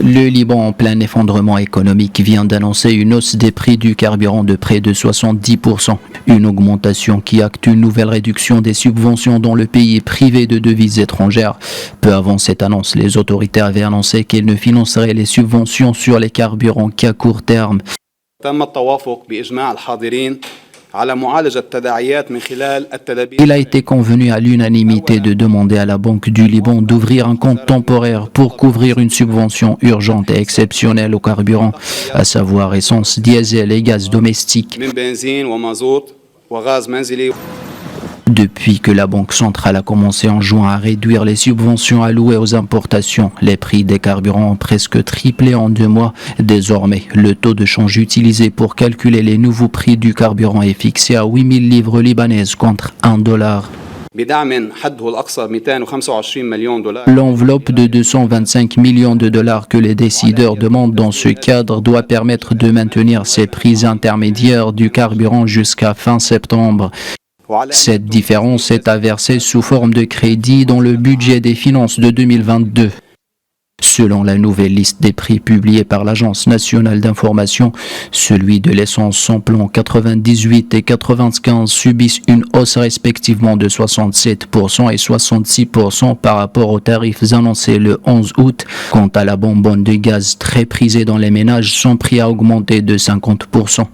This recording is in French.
Le Liban, en plein effondrement économique, vient d'annoncer une hausse des prix du carburant de près de 70%. Une augmentation qui acte une nouvelle réduction des subventions dans le pays privé de devises étrangères. Peu avant cette annonce, les autorités avaient annoncé qu'elles ne financeraient les subventions sur les carburants qu'à court terme. Il a été convenu à l'unanimité de demander à la Banque du Liban d'ouvrir un compte temporaire pour couvrir une subvention urgente et exceptionnelle aux carburants, à savoir essence, diesel et gaz domestique. Depuis que la Banque centrale a commencé en juin à réduire les subventions allouées aux importations, les prix des carburants ont presque triplé en 2 mois. Désormais, le taux de change utilisé pour calculer les nouveaux prix du carburant est fixé à 8000 livres libanaises contre $1. L'enveloppe de 225 millions de dollars que les décideurs demandent dans ce cadre doit permettre de maintenir ces prix intermédiaires du carburant jusqu'à fin septembre. Cette différence est à verser sous forme de crédit dans le budget des finances de 2022. Selon la nouvelle liste des prix publiée par l'Agence nationale d'information, celui de l'essence samplon 98 et 95 subissent une hausse respectivement de 67% et 66% par rapport aux tarifs annoncés le 11 août. Quant à la bonbonne de gaz très prisée dans les ménages, son prix a augmenté de 50%.